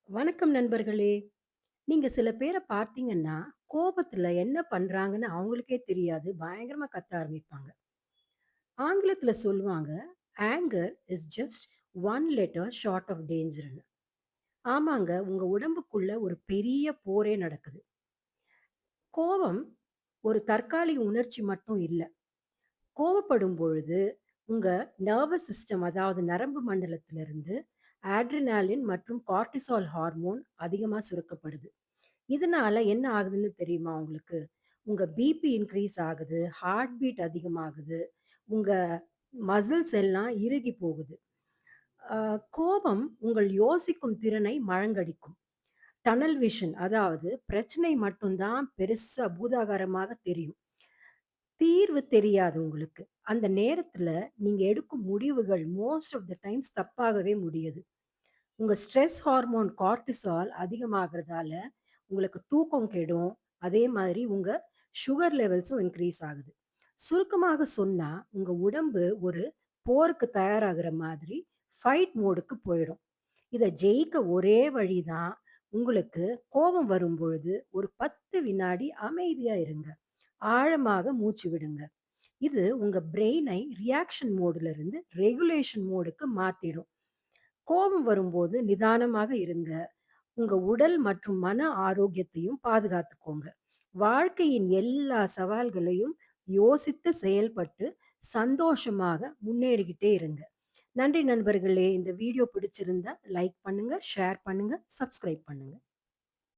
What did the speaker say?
வணக்கம் நண்பர்களே! நீங்க சில பேர பார்த்தீங்கன்னா, கோபத்துல என்ன பண்றாங்கன்னு அவங்களுக்கே தெரியாது. பயங்கரமா கத்த ஆரம்பிப்பாங்க. ஆங்கிலத்துல சொல்லுவாங்க, "anger is just one letter short of டேஞ்சர்ன்னு." ஆமாங்க, உங்க உடம்புக்குள்ள ஒரு பெரிய போரே நடக்குது. கோபம் ஒரு தற்காலிக உணர்ச்சி மட்டும் இல்ல. கோவப்படும் பொழுது, உங்க நர்வஸ் சிஸ்டம் அதாவது நரம்பு மண்டலத்திலிருந்து ஆட்ரினாலின் மற்றும் கார்ட்டிசால் ஹார்மோன் அதிகமா சுரக்கப்படுது. இதனால என்ன ஆகுதுன்னு தெரியுமா உங்களுக்கு? உங்க பிபி இன்க்ரீஸ் ஆகுது, ஹார்ட் பீட் அதிகமாகுது, உங்க மசில்ஸ் எல்லாம் இறுகி போகுது. அ கோபம் உங்கள் யோசிக்கும் திறனை மழுங்கடிக்கும். டனல் விஷன் அதாவது பிரச்சனை மட்டும் தான் பெருசா பூதாகாரமாக தெரியும். தீர்வு தெரியாது உங்களுக்கு. அந்த நேரத்துல நீங்க எடுக்கும் முடிவுகள் மோஸ்ட் ஆஃப் த டைம்ஸ் தப்பாகவே முடியுது. உங்க ஸ்ட்ரெஸ் ஹார்மோன் கார்ட்டிசால் அதிகமாகறதால உங்களுக்கு தூக்கம் கெடும். அதே மாதிரி உங்க சுகர் லெவல்ஸும் இன்க்ரீஸ் ஆகுது. சுருக்கமாக சொன்னா, உங்க உடம்பு ஒரு போருக்கு தயாராகுற மாதிரி ஃபைட் மோடுக்கு போயிடும். இத ஜெயிக்க ஒரே வழி தான், உங்களுக்கு கோபம் வரும்பொழுது ஒரு 10 வினாடி அமைதியா இருங்க. ஆழமாக மூச்சு விடுங்க. இது உங்க பிரெயினை ரியாக்ஷன் மோடுல இருந்து ரெகுலேஷன் மோடுக்கு மாத்திடும். கோபம் வரும்போது நிதானமாக இருங்க. உங்க உடல் மற்றும் மன ஆரோக்கியத்தையும் பாதுகாத்துக்கோங்க. வாழ்க்கையின் எல்லா சவால்களையும் யோசித்து செயல்பட்டு சந்தோஷமாக முன்னேறிக்கிட்டே இருங்க. நன்றி நண்பர்களே! இந்த வீடியோ பிடிச்சிருந்தா லைக் பண்ணுங்க, ஷேர் பண்ணுங்க, சப்ஸ்கிரைப் பண்ணுங்க.